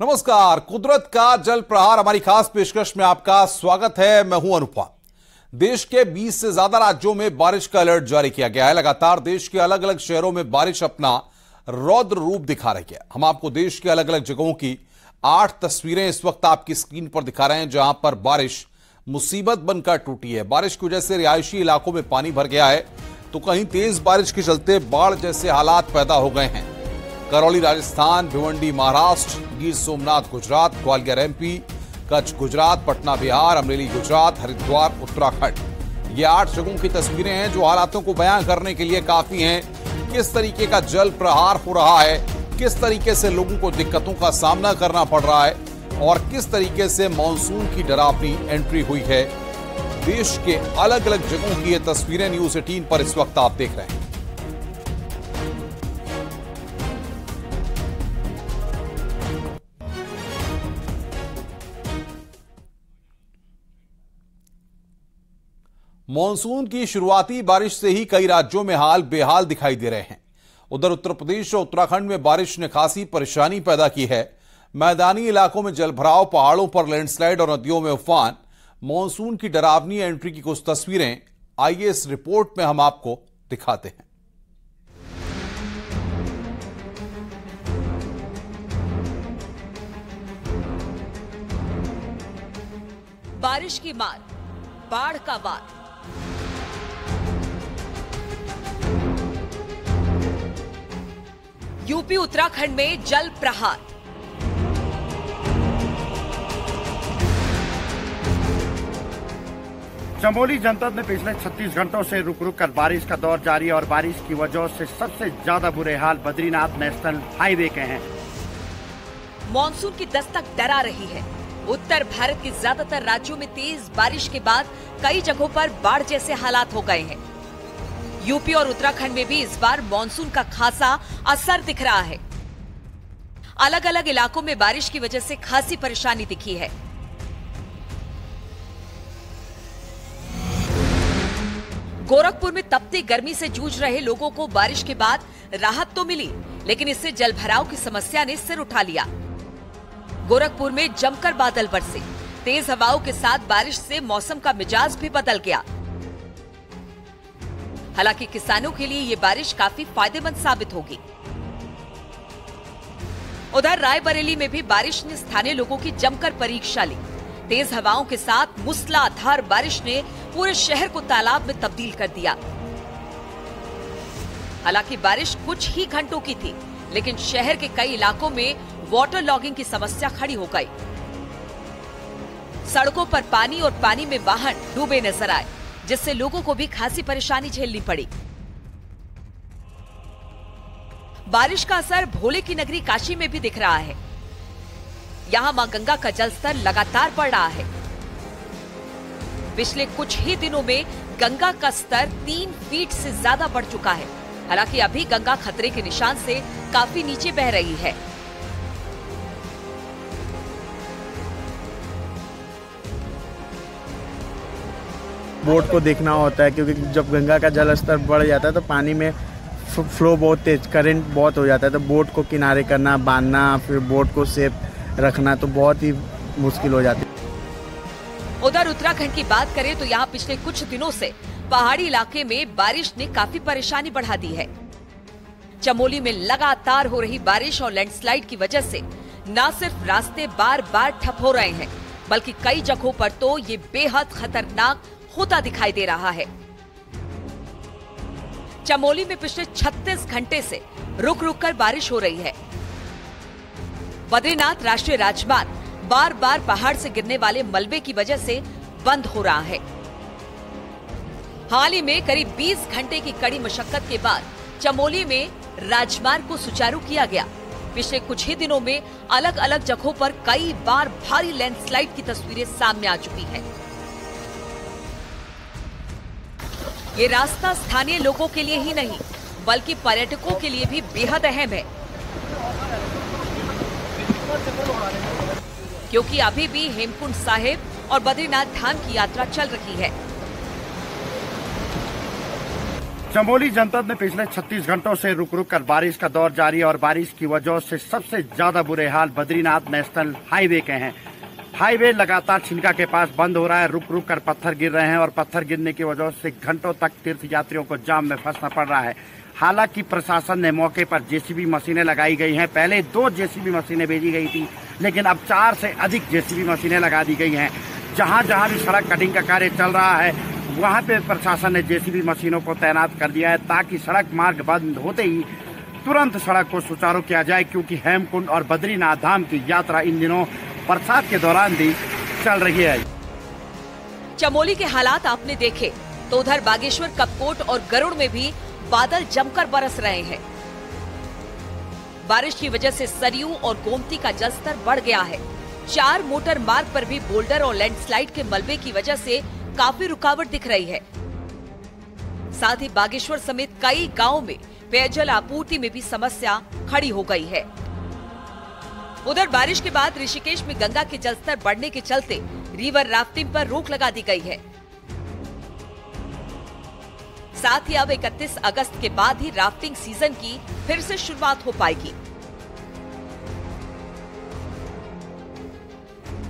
नमस्कार। कुदरत का जल प्रहार हमारी खास पेशकश में आपका स्वागत है। मैं हूं अनुपम। देश के 20 से ज्यादा राज्यों में बारिश का अलर्ट जारी किया गया है। लगातार देश के अलग अलग शहरों में बारिश अपना रौद्र रूप दिखा रही है। हम आपको देश के अलग अलग जगहों की 8 तस्वीरें इस वक्त आपकी स्क्रीन पर दिखा रहे हैं, जहां पर बारिश मुसीबत बनकर टूटी है। बारिश की वजह से रिहायशी इलाकों में पानी भर गया है, तो कहीं तेज बारिश के चलते बाढ़ जैसे हालात पैदा हो गए हैं। करौली राजस्थान, भिवंडी महाराष्ट्र, गिर सोमनाथ गुजरात, ग्वालियर एमपी, कच्छ गुजरात, पटना बिहार, अमरेली गुजरात, हरिद्वार उत्तराखंड, ये 8 जगहों की तस्वीरें हैं जो हालातों को बयां करने के लिए काफी हैं। किस तरीके का जल प्रहार हो रहा है, किस तरीके से लोगों को दिक्कतों का सामना करना पड़ रहा है और किस तरीके से मानसून की डरावनी एंट्री हुई है। देश के अलग अलग जगहों की ये तस्वीरें न्यूज 18 पर इस वक्त आप देख रहे हैं। मानसून की शुरुआती बारिश से ही कई राज्यों में हाल बेहाल दिखाई दे रहे हैं। उधर उत्तर प्रदेश और उत्तराखंड में बारिश ने खासी परेशानी पैदा की है। मैदानी इलाकों में जलभराव, पहाड़ों पर लैंडस्लाइड और नदियों में उफान। मानसून की डरावनी एंट्री की कुछ तस्वीरें आइए इस रिपोर्ट में हम आपको दिखाते हैं। बारिश की मार, बाढ़ का वार। यूपी उत्तराखंड में जल प्रहार। चमोली जनपद में पिछले 36 घंटों से रुक रुक कर बारिश का दौर जारी है और बारिश की वजह से सबसे ज्यादा बुरे हाल बद्रीनाथ नेशनल हाईवे के हैं। मॉनसून की दस्तक डरा रही है। उत्तर भारत के ज्यादातर राज्यों में तेज बारिश के बाद कई जगहों पर बाढ़ जैसे हालात हो गए हैं। यूपी और उत्तराखंड में भी इस बार मॉनसून का खासा असर दिख रहा है। अलग अलग इलाकों में बारिश की वजह से खासी परेशानी दिखी है। गोरखपुर में तपती गर्मी से जूझ रहे लोगों को बारिश के बाद राहत तो मिली, लेकिन इससे जलभराव की समस्या ने सिर उठा लिया। गोरखपुर में जमकर बादल बरसे। तेज हवाओं के साथ बारिश से मौसम का मिजाज भी बदल गया। हालांकि किसानों के लिए ये बारिश काफी फायदेमंद साबित होगी। उधर रायबरेली में भी बारिश ने स्थानीय लोगों की जमकर परीक्षा ली। तेज हवाओं के साथ मूसलाधार बारिश ने पूरे शहर को तालाब में तब्दील कर दिया। हालांकि बारिश कुछ ही घंटों की थी, लेकिन शहर के कई इलाकों में वाटर लॉगिंग की समस्या खड़ी हो गई। सड़कों पर पानी और पानी में वाहन डूबे नजर आए, जिससे लोगों को भी खासी परेशानी झेलनी पड़ी। बारिश का असर भोले की नगरी काशी में भी दिख रहा है। यहां मां गंगा का जलस्तर लगातार बढ़ रहा है। पिछले कुछ ही दिनों में गंगा का स्तर 3 फीट से ज्यादा बढ़ चुका है। हालांकि अभी गंगा खतरे के निशान से काफी नीचे बह रही है। बोट को देखना होता है, क्योंकि जब गंगा का जल स्तर बढ़ जाता है तो पानी में फ्लो बहुत तेज, करंट बहुत हो जाता है, तो बोट को किनारे करना, बांधना, फिर बोट को सेफ रखना तो बहुत ही मुश्किल हो जाती है। उधर उत्तराखंड की बात करें तो यहाँ पिछले कुछ दिनों से पहाड़ी इलाके में बारिश ने काफी परेशानी बढ़ा दी है। चमोली में लगातार हो रही बारिश और लैंडस्लाइड की वजह से न सिर्फ रास्ते बार बार ठप हो रहे हैं, बल्कि कई जगहों पर तो ये बेहद खतरनाक होता दिखाई दे रहा है। चमोली में पिछले 36 घंटे से रुक रुक कर बारिश हो रही है। बद्रीनाथ राष्ट्रीय राजमार्ग बार बार पहाड़ से गिरने वाले मलबे की वजह से बंद हो रहा है। हाल ही में करीब 20 घंटे की कड़ी मशक्कत के बाद चमोली में राजमार्ग को सुचारू किया गया। पिछले कुछ ही दिनों में अलग अलग जगहों पर कई बार भारी लैंडस्लाइड की तस्वीरें सामने आ चुकी हैं। ये रास्ता स्थानीय लोगों के लिए ही नहीं, बल्कि पर्यटकों के लिए भी बेहद अहम है, क्योंकि अभी भी हेमकुंड साहिब और बद्रीनाथ धाम की यात्रा चल रही है। चमोली जनपद में पिछले 36 घंटों से रुक रुक कर बारिश का दौर जारी है और बारिश की वजह से सबसे ज्यादा बुरे हाल बद्रीनाथ नेशनल हाईवे के हैं। हाईवे लगातार छिनका के पास बंद हो रहा है, रुक रुक कर पत्थर गिर रहे हैं और पत्थर गिरने की वजह से घंटों तक तीर्थ यात्रियों को जाम में फंसना पड़ रहा है। हालांकि प्रशासन ने मौके पर जेसीबी मशीनें लगाई गई हैं। पहले 2 जेसीबी मशीनें भेजी गई थी, लेकिन अब 4 से अधिक जेसीबी मशीनें लगा दी गई हैं। जहां जहां भी सड़क कटिंग का कार्य चल रहा है, वहां पे प्रशासन ने जेसीबी मशीनों को तैनात कर दिया है, ताकि सड़क मार्ग बंद होते ही तुरंत सड़क को सुचारू किया जाए, क्योंकि हेमकुंड और बद्रीनाथ धाम की यात्रा इन दिनों बरसात के दौरान भी चल रही है। चमोली के हालात आपने देखे तो उधर बागेश्वर, कपकोट और गरुड़ में भी बादल जमकर बरस रहे हैं। बारिश की वजह से सरयू और गोमती का जलस्तर बढ़ गया है। 4 मोटर मार्ग पर भी बोल्डर और लैंडस्लाइड के मलबे की वजह से काफी रुकावट दिख रही है। साथ ही बागेश्वर समेत कई गांवों में पेयजल आपूर्ति में भी समस्या खड़ी हो गई है। उधर बारिश के बाद ऋषिकेश में गंगा के जलस्तर बढ़ने के चलते रिवर राफ्टिंग पर रोक लगा दी गई है। साथ ही अब 31 अगस्त के बाद ही राफ्टिंग सीजन की फिर से शुरुआत हो पाएगी।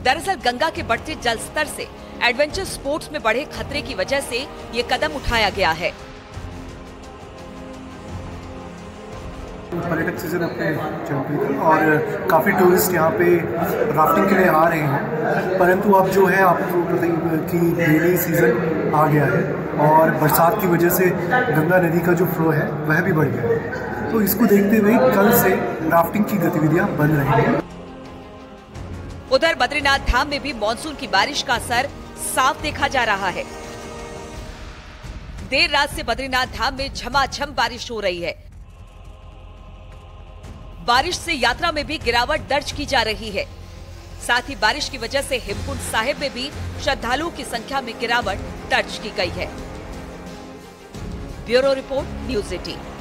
दरअसल गंगा के बढ़ते जलस्तर से एडवेंचर स्पोर्ट्स में बढ़े खतरे की वजह से ये कदम उठाया गया है। पर्यटक सीजन अपने चल रही थी और काफ़ी टूरिस्ट यहाँ पे राफ्टिंग के लिए आ रहे हैं, परंतु अब जो है आपको पता ही कि रेनी सीजन आ गया है और बरसात की वजह से गंगा नदी का जो फ्लो है वह भी बढ़ गया है। तो इसको देखते हुए कल से राफ्टिंग की गतिविधियाँ बंद रहेंगी। उधर बद्रीनाथ धाम में भी मानसून की बारिश का असर साफ देखा जा रहा है। देर रात से बद्रीनाथ धाम में झमाझम बारिश हो रही है। बारिश से यात्रा में भी गिरावट दर्ज की जा रही है। साथ ही बारिश की वजह से हेमकुंड साहिब में भी श्रद्धालुओं की संख्या में गिरावट दर्ज की गई है। Bureau report, news 18।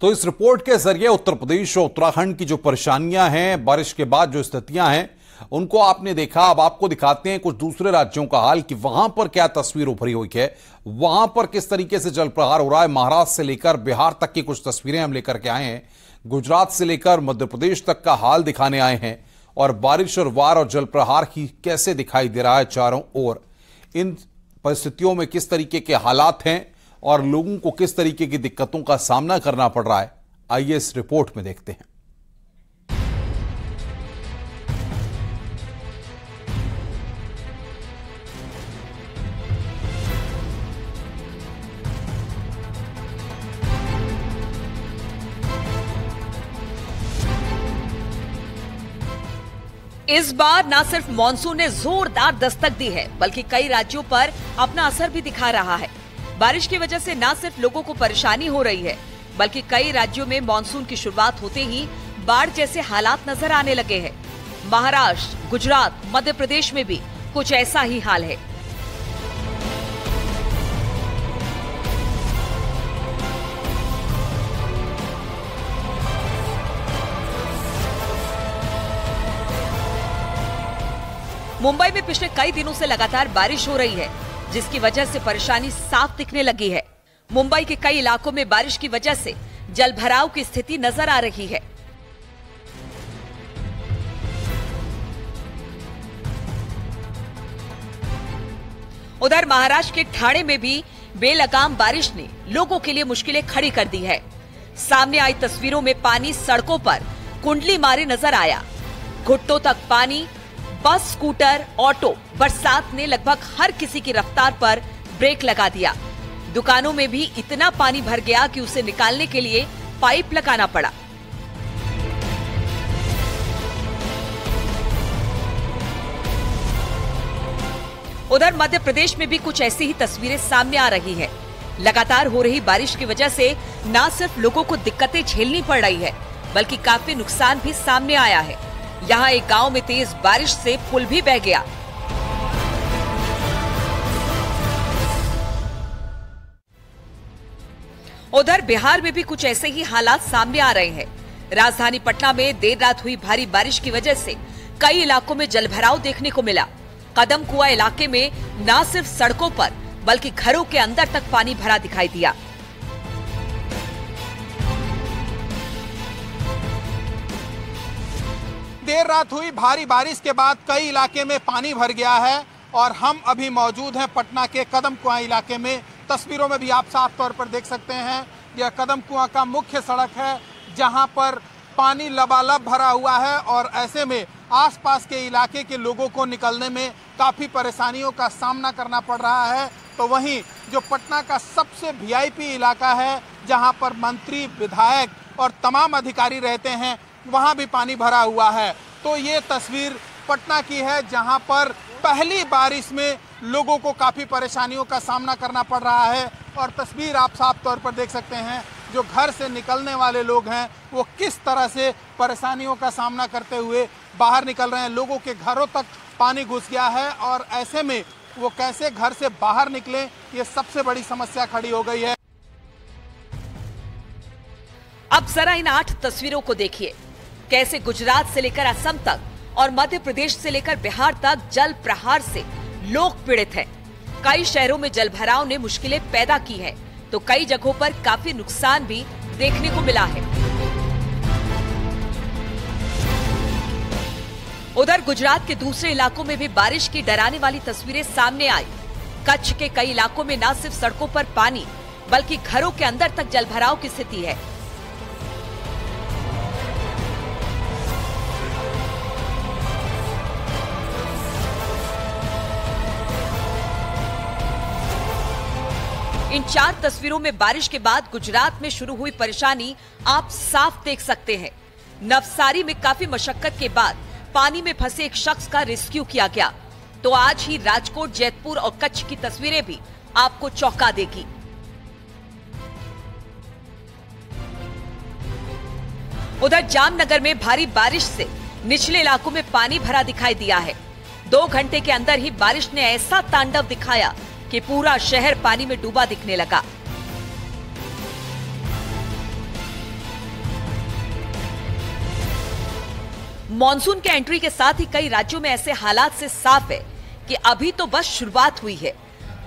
तो इस रिपोर्ट के जरिए उत्तर प्रदेश और उत्तराखंड की जो परेशानियां हैं, बारिश के बाद जो स्थितियां हैं, उनको आपने देखा। अब आपको दिखाते हैं कुछ दूसरे राज्यों का हाल कि वहां पर क्या तस्वीर उभरी हुई है, वहां पर किस तरीके से जल प्रहार हो रहा है। महाराष्ट्र से लेकर बिहार तक की कुछ तस्वीरें हम लेकर के आए हैं, गुजरात से लेकर मध्य प्रदेश तक का हाल दिखाने आए हैं और बारिश और वार और जल प्रहार की कैसे दिखाई दे रहा है चारों ओर। इन परिस्थितियों में किस तरीके के हालात हैं और लोगों को किस तरीके की दिक्कतों का सामना करना पड़ रहा है, आइए इस रिपोर्ट में देखते हैं। इस बार न सिर्फ मानसून ने जोरदार दस्तक दी है, बल्कि कई राज्यों पर अपना असर भी दिखा रहा है। बारिश की वजह से न सिर्फ लोगों को परेशानी हो रही है, बल्कि कई राज्यों में मानसून की शुरुआत होते ही बाढ़ जैसे हालात नजर आने लगे हैं। महाराष्ट्र, गुजरात, मध्य प्रदेश में भी कुछ ऐसा ही हाल है। मुंबई में पिछले कई दिनों से लगातार बारिश हो रही है, जिसकी वजह से परेशानी साफ दिखने लगी है। मुंबई के कई इलाकों में बारिश की वजह से जलभराव की स्थिति नजर आ रही है। उधर महाराष्ट्र के ठाणे में भी बेलगाम बारिश ने लोगों के लिए मुश्किलें खड़ी कर दी है। सामने आई तस्वीरों में पानी सड़कों पर कुंडली मारे नजर आया। घुटनों तक पानी, बस, स्कूटर, ऑटो, बरसात ने लगभग हर किसी की रफ्तार पर ब्रेक लगा दिया। दुकानों में भी इतना पानी भर गया कि उसे निकालने के लिए पाइप लगाना पड़ा। उधर मध्य प्रदेश में भी कुछ ऐसी ही तस्वीरें सामने आ रही है। लगातार हो रही बारिश की वजह से न सिर्फ लोगों को दिक्कतें झेलनी पड़ रही है, बल्कि काफी नुकसान भी सामने आया है। यहाँ एक गांव में तेज बारिश से पुल भी बह गया। उधर बिहार में भी कुछ ऐसे ही हालात सामने आ रहे हैं। राजधानी पटना में देर रात हुई भारी बारिश की वजह से कई इलाकों में जलभराव देखने को मिला। कदम कुआं इलाके में न सिर्फ सड़कों पर बल्कि घरों के अंदर तक पानी भरा दिखाई दिया। देर रात हुई भारी बारिश के बाद कई इलाके में पानी भर गया है और हम अभी मौजूद हैं पटना के कदम कुआं इलाके में। तस्वीरों में भी आप साफ तौर पर देख सकते हैं, यह कदम कुआं का मुख्य सड़क है जहां पर पानी लबालब भरा हुआ है और ऐसे में आसपास के इलाके के लोगों को निकलने में काफ़ी परेशानियों का सामना करना पड़ रहा है। तो वहीं जो पटना का सबसे वीआईपी इलाका है जहां पर मंत्री, विधायक और तमाम अधिकारी रहते हैं, वहां भी पानी भरा हुआ है। तो ये तस्वीर पटना की है जहां पर पहली बारिश में लोगों को काफ़ी परेशानियों का सामना करना पड़ रहा है और तस्वीर आप साफ तौर पर देख सकते हैं। जो घर से निकलने वाले लोग हैं वो किस तरह से परेशानियों का सामना करते हुए बाहर निकल रहे हैं। लोगों के घरों तक पानी घुस गया है और ऐसे में वो कैसे घर से बाहर निकलें, ये सबसे बड़ी समस्या खड़ी हो गई है। अब जरा इन 8 तस्वीरों को देखिए, कैसे गुजरात से लेकर असम तक और मध्य प्रदेश से लेकर बिहार तक जल प्रहार से लोग पीड़ित हैं। कई शहरों में जलभराव ने मुश्किलें पैदा की हैं, तो कई जगहों पर काफी नुकसान भी देखने को मिला है। उधर गुजरात के दूसरे इलाकों में भी बारिश की डराने वाली तस्वीरें सामने आई। कच्छ के कई इलाकों में न सिर्फ सड़कों पर पानी बल्कि घरों के अंदर तक जलभराव की स्थिति है। इन 4 तस्वीरों में बारिश के बाद गुजरात में शुरू हुई परेशानी आप साफ देख सकते हैं। नवसारी में काफी मशक्कत के बाद पानी में फंसे एक शख्स का रेस्क्यू किया गया। तो आज ही राजकोट, जैतपुर और कच्छ की तस्वीरें भी आपको चौंका देगी। उधर जामनगर में भारी बारिश से निचले इलाकों में पानी भरा दिखाई दिया है। 2 घंटे के अंदर ही बारिश ने ऐसा तांडव दिखाया कि पूरा शहर पानी में डूबा दिखने लगा। मॉनसून के एंट्री के साथ ही कई राज्यों में ऐसे हालात से साफ है कि अभी तो बस शुरुआत हुई है।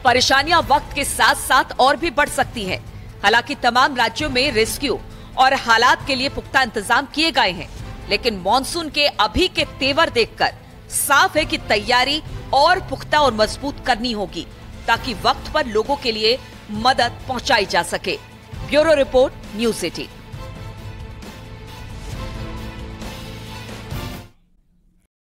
परेशानियां वक्त के साथ साथ और भी बढ़ सकती हैं। हालांकि तमाम राज्यों में रेस्क्यू और हालात के लिए पुख्ता इंतजाम किए गए हैं, लेकिन मॉनसून के अभी के तेवर देखकर साफ है कि तैयारी और पुख्ता और मजबूत करनी होगी ताकि वक्त पर लोगों के लिए मदद पहुंचाई जा सके। Bureau report, news 18।